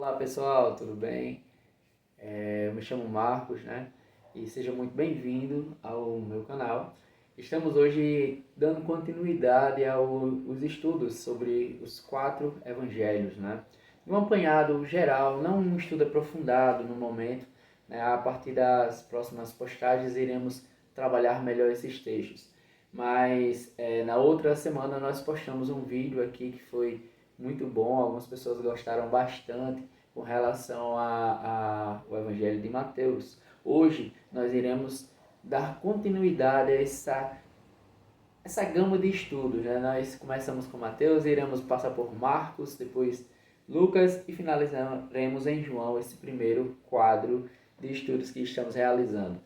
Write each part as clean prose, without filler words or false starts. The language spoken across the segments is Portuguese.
Olá pessoal, tudo bem? Eu me chamo Marcos, né? E seja muito bem-vindo ao meu canal. Estamos hoje dando continuidade aos estudos sobre os 4 evangelhos, né? Um apanhado geral, não um estudo aprofundado no momento, né? A partir das próximas postagens iremos trabalhar melhor esses textos. Mas na outra semana nós postamos um vídeo aqui que foi muito bom, algumas pessoas gostaram bastante com relação ao Evangelho de Mateus. Hoje nós iremos dar continuidade a essa gama de estudos. Né? Nós começamos com Mateus, iremos passar por Marcos, depois Lucas e finalizaremos em João esse primeiro quadro de estudos que estamos realizando.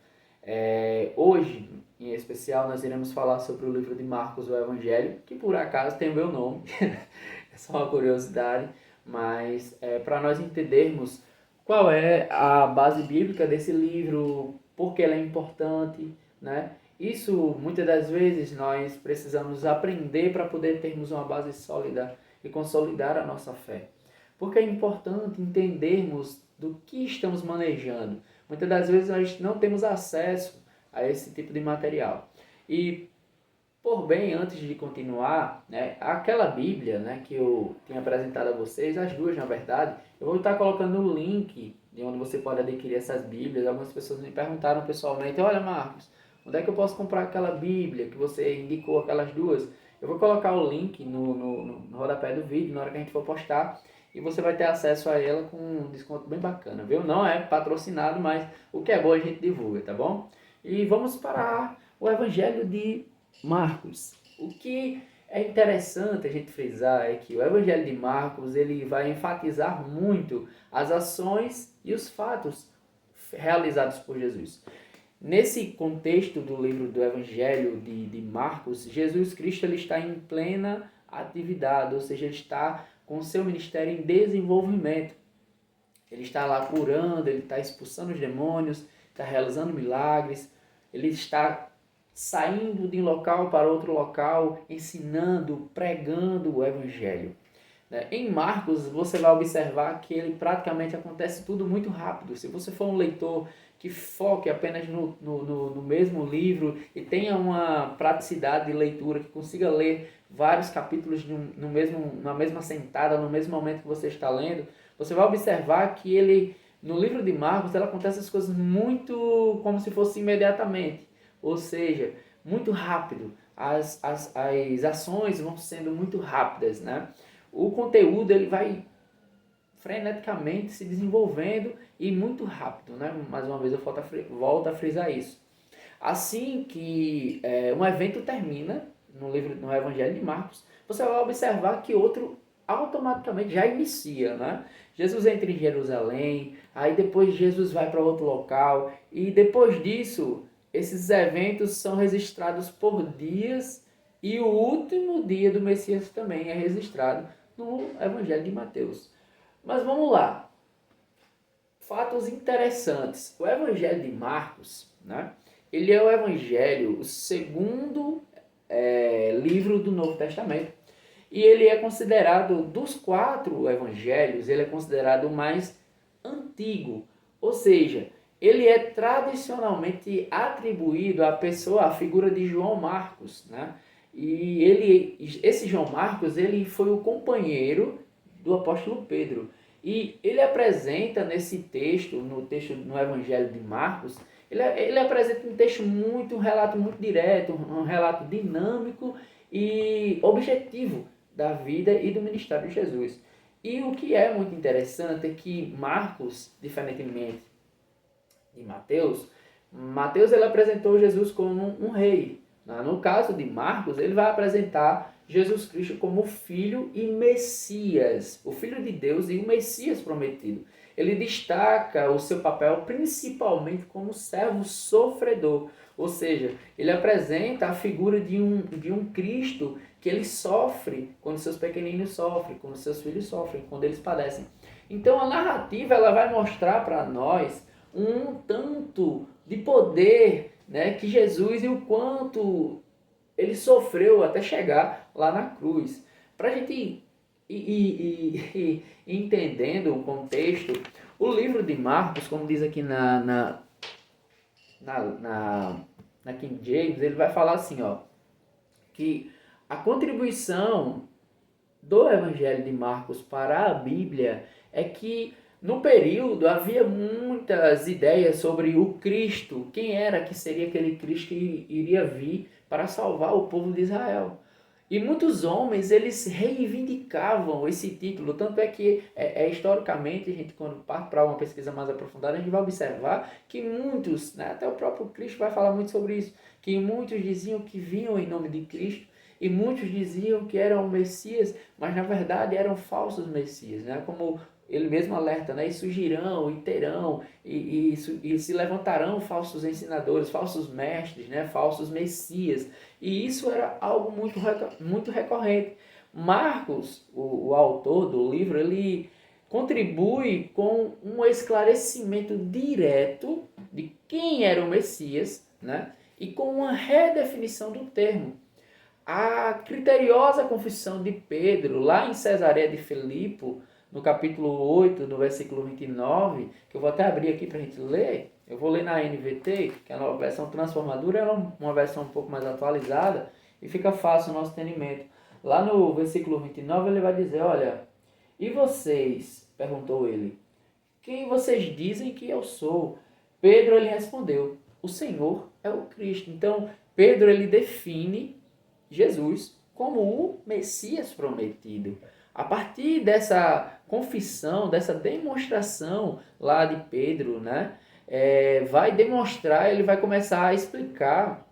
Hoje, em especial, nós iremos falar sobre o livro de Marcos, o Evangelho, que por acaso tem o meu nome, é só uma curiosidade, mas para nós entendermos qual é a base bíblica desse livro, por que ele é importante, né? Isso, muitas das vezes, nós precisamos aprender para poder termos uma base sólida e consolidar a nossa fé. Porque é importante entendermos do que estamos manejando. Muitas das vezes nós não temos acesso a esse tipo de material. E, por bem, antes de continuar, né, aquela Bíblia, né, que eu tinha apresentado a vocês, as duas na verdade, eu vou estar colocando o link de onde você pode adquirir essas Bíblias. Algumas pessoas me perguntaram pessoalmente: olha, Marcos, onde é que eu posso comprar aquela Bíblia que você indicou, aquelas duas? Eu vou colocar o link no rodapé do vídeo, na hora que a gente for postar, e você vai ter acesso a ela com um desconto bem bacana, viu? Não é patrocinado, mas o que é bom a gente divulga, tá bom? E vamos para o Evangelho de Marcos. O que é interessante a gente frisar é que o Evangelho de Marcos ele vai enfatizar muito as ações e os fatos realizados por Jesus. Nesse contexto do livro do Evangelho de Marcos, Jesus Cristo ele está em plena atividade, ou seja, ele está com o seu ministério em desenvolvimento. Ele está lá curando, ele está expulsando os demônios, está realizando milagres, ele está saindo de um local para outro local, ensinando, pregando o Evangelho. Em Marcos, você vai observar que ele praticamente acontece tudo muito rápido. Se você for um leitor que foque apenas no mesmo livro e tenha uma praticidade de leitura, que consiga ler vários capítulos na mesma sentada, no mesmo momento que você está lendo, você vai observar que ele, no livro de Marcos, ela acontece as coisas muito como se fosse imediatamente. Ou seja, muito rápido. As ações vão sendo muito rápidas, né? O conteúdo ele vai freneticamente se desenvolvendo e muito rápido, né? Mais uma vez eu volto a frisar isso. Assim que um evento termina no Evangelho de Marcos, você vai observar que outro automaticamente já inicia, né? Jesus entra em Jerusalém, aí depois Jesus vai para outro local e depois disso esses eventos são registrados por dias e o último dia do Messias também é registrado no Evangelho de Mateus. Mas vamos lá. Fatos interessantes. O Evangelho de Marcos, né? Ele é o Evangelho, o segundo livro do Novo Testamento. E ele é considerado, dos 4 evangelhos, ele é considerado o mais antigo. Ou seja, ele é tradicionalmente atribuído à pessoa, à figura de João Marcos, né? E esse João Marcos, ele foi o companheiro do apóstolo Pedro. E ele apresenta nesse texto, no Evangelho de Marcos, ele apresenta um relato muito direto, um relato dinâmico e objetivo da vida e do ministério de Jesus. E o que é muito interessante é que Marcos, diferentemente de Mateus ele apresentou Jesus como um rei. No caso de Marcos, ele vai apresentar Jesus Cristo como Filho e Messias, o Filho de Deus e o Messias prometido. Ele destaca o seu papel principalmente como servo sofredor, ou seja, ele apresenta a figura de um Cristo que ele sofre quando seus pequeninos sofrem, quando seus filhos sofrem, quando eles padecem. Então a narrativa ela vai mostrar para nós um tanto de poder, né, que Jesus e o quanto ele sofreu até chegar lá na cruz. Para a gente entendendo o contexto, o livro de Marcos, como diz aqui na King James, ele vai falar assim, ó, que a contribuição do Evangelho de Marcos para a Bíblia é que no período havia muitas ideias sobre o Cristo, quem era que seria aquele Cristo que iria vir para salvar o povo de Israel. E muitos homens, eles reivindicavam esse título, tanto é que historicamente, a gente quando parte para uma pesquisa mais aprofundada, a gente vai observar que muitos, né, até o próprio Cristo vai falar muito sobre isso, que muitos diziam que vinham em nome de Cristo, e muitos diziam que eram Messias, mas na verdade eram falsos Messias, né? Como ele mesmo alerta, né? E surgirão, e terão, e se levantarão falsos ensinadores, falsos mestres, né? Falsos Messias. E isso era algo muito recorrente. Marcos, o autor do livro, ele contribui com um esclarecimento direto de quem era o Messias, né? E com uma redefinição do termo. A criteriosa confissão de Pedro, lá em Cesareia de Filipe, no capítulo 8, no versículo 29, que eu vou até abrir aqui para a gente ler, eu vou ler na NVT, que é a versão transformadora, é uma versão um pouco mais atualizada, e fica fácil o nosso entendimento. Lá no versículo 29 ele vai dizer, olha, e vocês, perguntou ele, quem vocês dizem que eu sou? Pedro ele respondeu, o Senhor é o Cristo. Então, Pedro ele define Jesus como o Messias prometido. A partir dessa confissão, dessa demonstração lá de Pedro, né, vai demonstrar, ele vai começar a explicar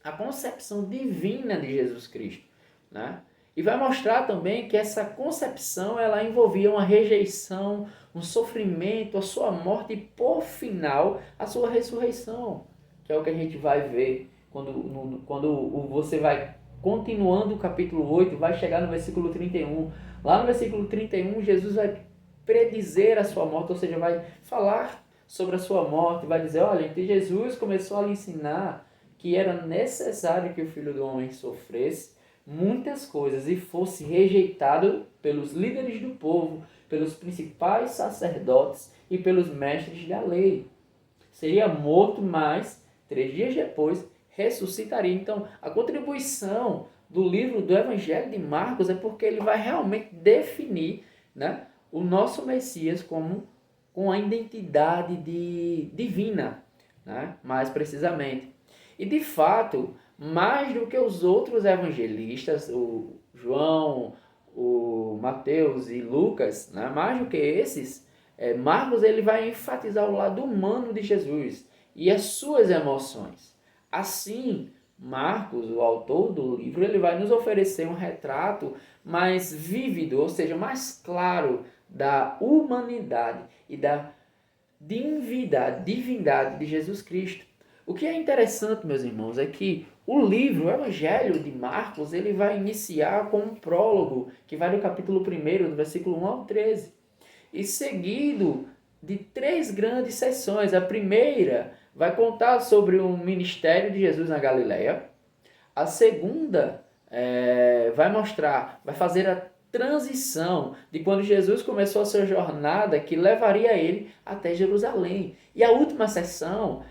a concepção divina de Jesus Cristo, né? E vai mostrar também que essa concepção ela envolvia uma rejeição, um sofrimento, a sua morte e, por final, a sua ressurreição, que é o que a gente vai ver quando você vai continuando o capítulo 8, vai chegar no versículo 31. Lá no versículo 31, Jesus vai predizer a sua morte, ou seja, vai falar sobre a sua morte, vai dizer, olha, então Jesus começou a lhe ensinar que era necessário que o Filho do Homem sofresse muitas coisas e fosse rejeitado pelos líderes do povo, pelos principais sacerdotes e pelos mestres da lei. Seria morto, mas 3 dias depois ressuscitaria. Então, a contribuição do livro do Evangelho de Marcos é porque ele vai realmente definir, né, o nosso Messias com a identidade divina, né, mais precisamente. E, de fato, mais do que os outros evangelistas, o João, o Mateus e Lucas, né, mais do que esses, Marcos ele vai enfatizar o lado humano de Jesus e as suas emoções. Assim, Marcos, o autor do livro, ele vai nos oferecer um retrato mais vívido, ou seja, mais claro da humanidade e da divindade de Jesus Cristo. O que é interessante, meus irmãos, é que o livro, o Evangelho de Marcos, ele vai iniciar com um prólogo, que vai do capítulo 1, do versículo 1 ao 13, e seguido de 3 grandes sessões. A primeira vai contar sobre o ministério de Jesus na Galileia. A segunda vai fazer a transição de quando Jesus começou a sua jornada que levaria ele até Jerusalém. E a última sessão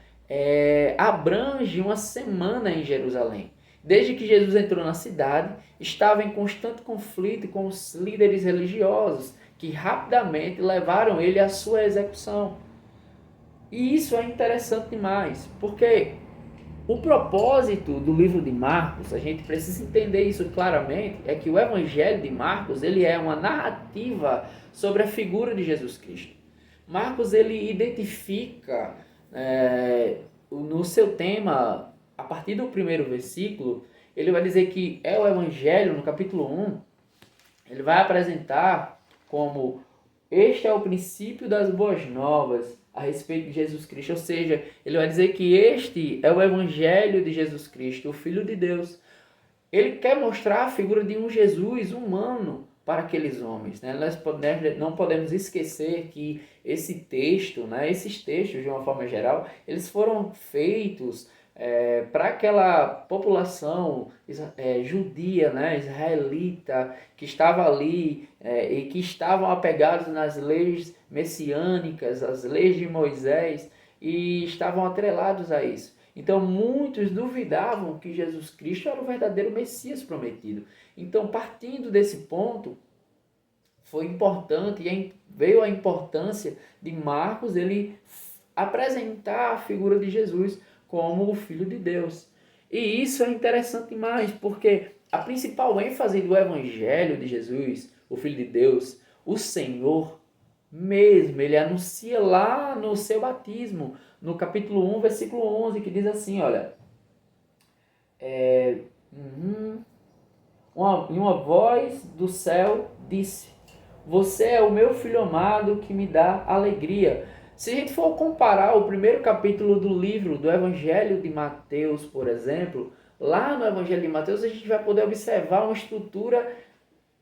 abrange uma semana em Jerusalém. Desde que Jesus entrou na cidade, estava em constante conflito com os líderes religiosos, que rapidamente levaram ele à sua execução. E isso é interessante demais, porque o propósito do livro de Marcos, a gente precisa entender isso claramente, é que o Evangelho de Marcos ele é uma narrativa sobre a figura de Jesus Cristo. Marcos ele identifica no seu tema, a partir do primeiro versículo, ele vai dizer que é o Evangelho, no capítulo 1, ele vai apresentar como este é o princípio das boas novas a respeito de Jesus Cristo, ou seja, ele vai dizer que este é o Evangelho de Jesus Cristo, o Filho de Deus. Ele quer mostrar a figura de um Jesus humano para aqueles homens, né? Nós não podemos esquecer que esse texto, né, esses textos, de uma forma geral, eles foram feitos para aquela população judia, né, israelita, que estava ali e que estavam apegados nas leis messiânicas, as leis de Moisés, e estavam atrelados a isso. Então muitos duvidavam que Jesus Cristo era o verdadeiro Messias prometido. Então, partindo desse ponto, foi importante e veio a importância de Marcos ele apresentar a figura de Jesus como o Filho de Deus. E isso é interessante demais, porque a principal ênfase do Evangelho de Jesus, o Filho de Deus, o Senhor mesmo, ele anuncia lá no seu batismo, no capítulo 1, versículo 11, que diz assim, olha, uma voz do céu disse, você é o meu filho amado que me dá alegria. Se a gente for comparar o primeiro capítulo do livro do Evangelho de Mateus, por exemplo, lá no Evangelho de Mateus a gente vai poder observar uma estrutura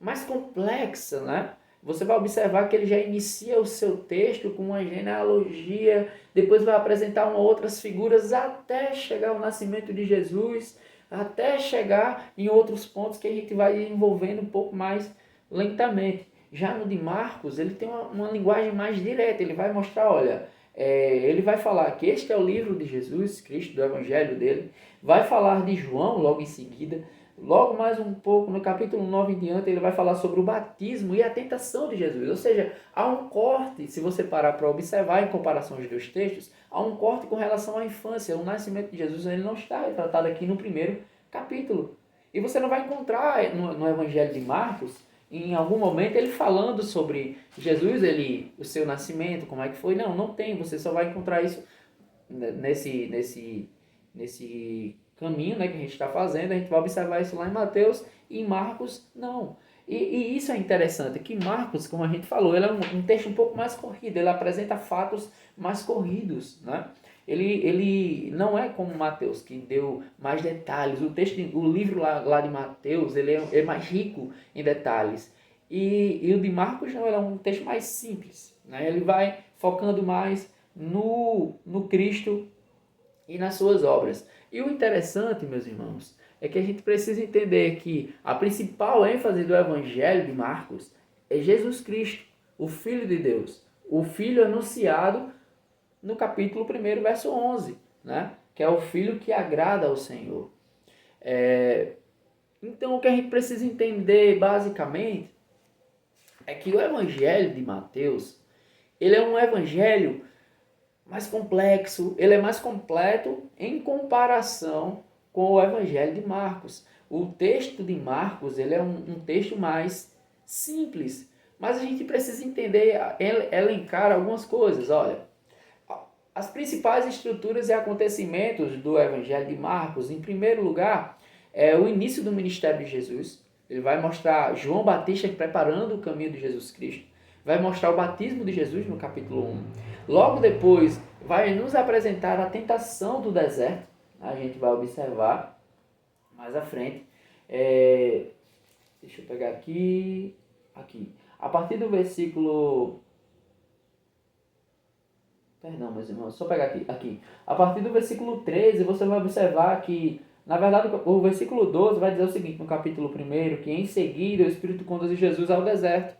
mais complexa, né? Você vai observar que ele já inicia o seu texto com uma genealogia, depois vai apresentar outras figuras até chegar ao nascimento de Jesus, até chegar em outros pontos que a gente vai desenvolvendo um pouco mais lentamente. Já no de Marcos, ele tem uma linguagem mais direta, ele vai mostrar, olha, ele vai falar que este é o livro de Jesus Cristo, do Evangelho dele, vai falar de João logo em seguida, logo mais um pouco, no capítulo 9 em diante, ele vai falar sobre o batismo e a tentação de Jesus. Ou seja, há um corte, se você parar para observar em comparação aos dois textos, há um corte com relação à infância. O nascimento de Jesus ele não está retratado aqui no primeiro capítulo. E você não vai encontrar no Evangelho de Marcos, em algum momento, ele falando sobre Jesus, o seu nascimento, como é que foi. Não tem. Você só vai encontrar isso nesse caminho, né, que a gente está fazendo. A gente vai observar isso lá em Mateus e em Marcos, não. E isso é interessante, que Marcos, como a gente falou, ele é um texto um pouco mais corrido, ele apresenta fatos mais corridos, né? Ele não é como Mateus, que deu mais detalhes. O livro lá de Mateus, ele é mais rico em detalhes. E o de Marcos não, ele é um texto mais simples, né? Ele vai focando mais no Cristo e nas suas obras. E o interessante, meus irmãos, é que a gente precisa entender que a principal ênfase do Evangelho de Marcos é Jesus Cristo, o Filho de Deus, o Filho anunciado no capítulo 1, verso 11, né? Que é o Filho que agrada ao Senhor. Então, o que a gente precisa entender, basicamente, é que o Evangelho de Mateus, ele é um evangelho mais complexo, ele é mais completo em comparação com o Evangelho de Marcos. O texto de Marcos, ele é um texto mais simples, mas a gente precisa entender, elencar algumas coisas. Olha, as principais estruturas e acontecimentos do Evangelho de Marcos, em primeiro lugar, é o início do ministério de Jesus. Ele vai mostrar João Batista preparando o caminho de Jesus Cristo. Vai mostrar o batismo de Jesus no capítulo 1. Logo depois, vai nos apresentar a tentação do deserto. A gente vai observar mais à frente. Deixa eu pegar aqui. A partir do versículo... Perdão, meus irmãos, só pegar aqui. A partir do versículo 13, você vai observar que, na verdade, o versículo 12 vai dizer o seguinte, no capítulo 1, que em seguida o Espírito conduziu Jesus ao deserto,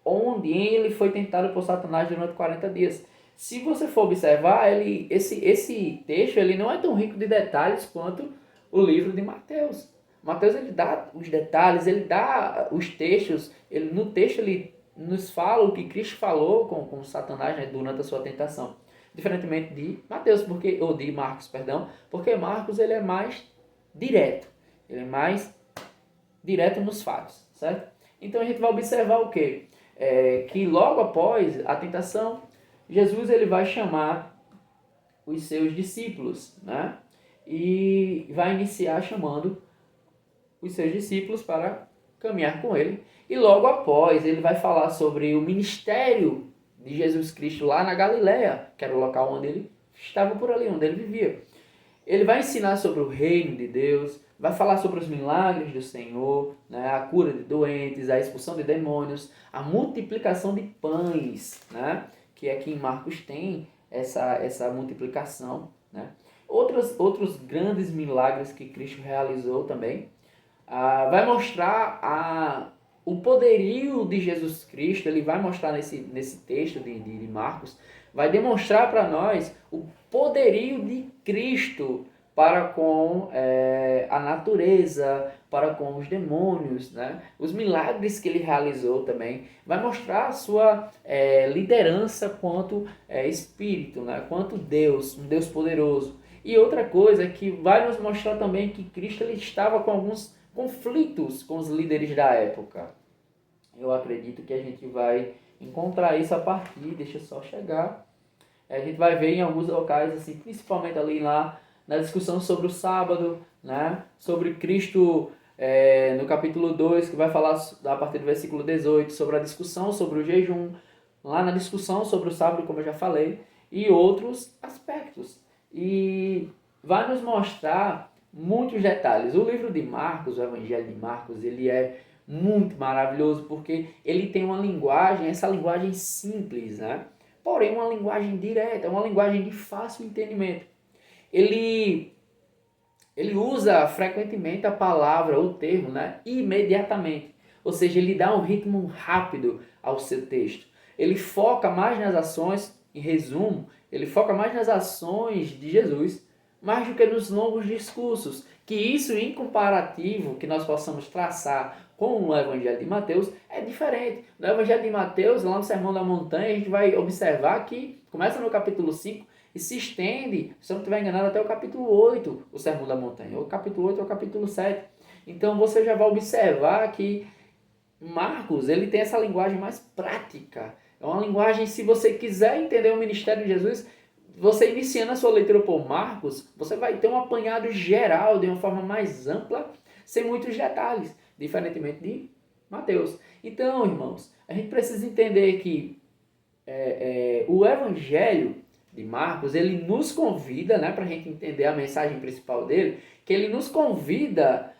onde ele foi tentado por Satanás durante 40 dias. Se você for observar, esse texto ele não é tão rico de detalhes quanto o livro de Mateus. Mateus ele dá os detalhes, ele dá os textos, no texto ele nos fala o que Cristo falou com Satanás, né, durante a sua tentação. Diferentemente de Mateus, ou de Marcos, perdão, porque Marcos ele é mais direto. Ele é mais direto nos fatos, certo? Então a gente vai observar o quê? Que logo após a tentação, Jesus ele vai chamar os seus discípulos, né? E vai iniciar chamando os seus discípulos para caminhar com ele. E logo após ele vai falar sobre o ministério de Jesus Cristo lá na Galileia, que era o local onde ele estava por ali, onde ele vivia. Ele vai ensinar sobre o reino de Deus, vai falar sobre os milagres do Senhor, né, a cura de doentes, a expulsão de demônios, a multiplicação de pães, né, que aqui em Marcos tem essa multiplicação, né? Outros grandes milagres que Cristo realizou também. Vai mostrar o poderio de Jesus Cristo. Ele vai mostrar nesse texto de Marcos, vai demonstrar para nós o poderio de Cristo para com a natureza, para com os demônios, né? Os milagres que ele realizou também, vai mostrar a sua liderança quanto Espírito, né? Quanto Deus, um Deus poderoso. E outra coisa que vai nos mostrar também que Cristo ele estava com alguns conflitos com os líderes da época. Eu acredito que a gente vai encontrar isso a partir, deixa eu só chegar. A gente vai ver em alguns locais, assim, principalmente ali lá na discussão sobre o sábado, né? Sobre Cristo no capítulo 2, que vai falar a partir do versículo 18, sobre a discussão sobre o jejum, lá na discussão sobre o sábado, como eu já falei, e outros aspectos. E vai nos mostrar muitos detalhes. O livro de Marcos, o Evangelho de Marcos, ele é muito maravilhoso porque ele tem uma linguagem, essa linguagem simples, né? Porém, uma linguagem direta, uma linguagem de fácil entendimento. Ele usa frequentemente a palavra, o termo, né? Imediatamente. Ou seja, ele dá um ritmo rápido ao seu texto. Ele foca mais nas ações, em resumo, ele foca mais nas ações de Jesus, mais do que nos longos discursos. Que isso, em comparativo, que nós possamos traçar com o Evangelho de Mateus, é diferente. No Evangelho de Mateus, lá no Sermão da Montanha, a gente vai observar que começa no capítulo 5 e se estende, se eu não estiver enganado, até o capítulo 8, o Sermão da Montanha. O capítulo 8 é o capítulo 7. Então você já vai observar que Marcos, ele tem essa linguagem mais prática. É uma linguagem, se você quiser entender o ministério de Jesus, você iniciando a sua leitura por Marcos, você vai ter um apanhado geral, de uma forma mais ampla, sem muitos detalhes, diferentemente de Mateus. Então, irmãos, a gente precisa entender que o Evangelho de Marcos, ele nos convida, né, para a gente entender a mensagem principal dele, que ele nos convida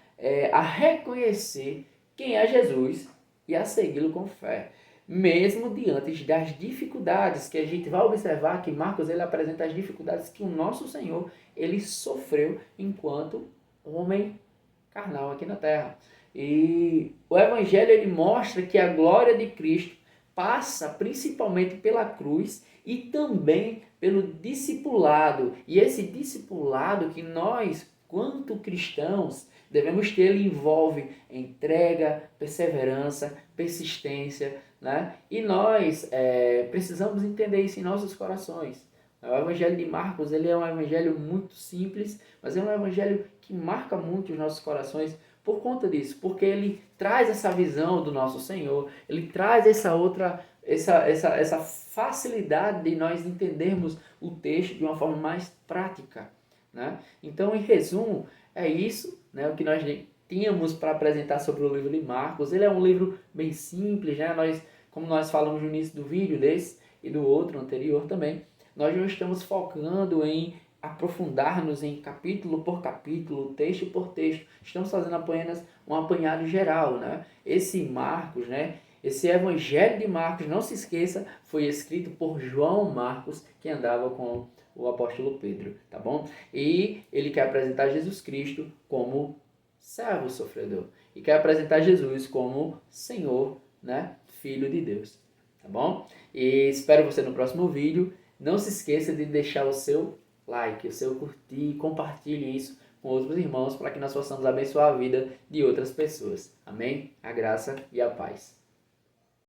a reconhecer quem é Jesus e a segui-lo com fé. Mesmo diante das dificuldades, que a gente vai observar que Marcos ele apresenta as dificuldades que o nosso Senhor ele sofreu enquanto homem carnal aqui na terra. E o Evangelho ele mostra que a glória de Cristo passa principalmente pela cruz e também pelo discipulado. E esse discipulado que nós, quanto cristãos, devemos ter, ele envolve entrega, perseverança, persistência, né? E nós precisamos entender isso em nossos corações. O Evangelho de Marcos ele é um evangelho muito simples, mas é um evangelho que marca muito os nossos corações por conta disso, porque ele traz essa visão do nosso Senhor, ele traz essa facilidade de nós entendermos o texto de uma forma mais prática, né? Então, em resumo, é isso, né, o que nós tínhamos para apresentar sobre o livro de Marcos. Ele é um livro bem simples, né? Como nós falamos no início do vídeo desse e do outro anterior também, nós não estamos focando em aprofundar-nos em capítulo por capítulo, texto por texto. Estamos fazendo apenas um apanhado geral, né? Esse Marcos, né? Esse Evangelho de Marcos, não se esqueça, foi escrito por João Marcos, que andava com o apóstolo Pedro, tá bom? E ele quer apresentar Jesus Cristo como servo sofredor. E quer apresentar Jesus como Senhor, né? Filho de Deus, tá bom? E espero você no próximo vídeo. Não se esqueça de deixar o seu like, o seu curtir, compartilhe isso com outros irmãos para que nós possamos abençoar a vida de outras pessoas. Amém? A graça e a paz.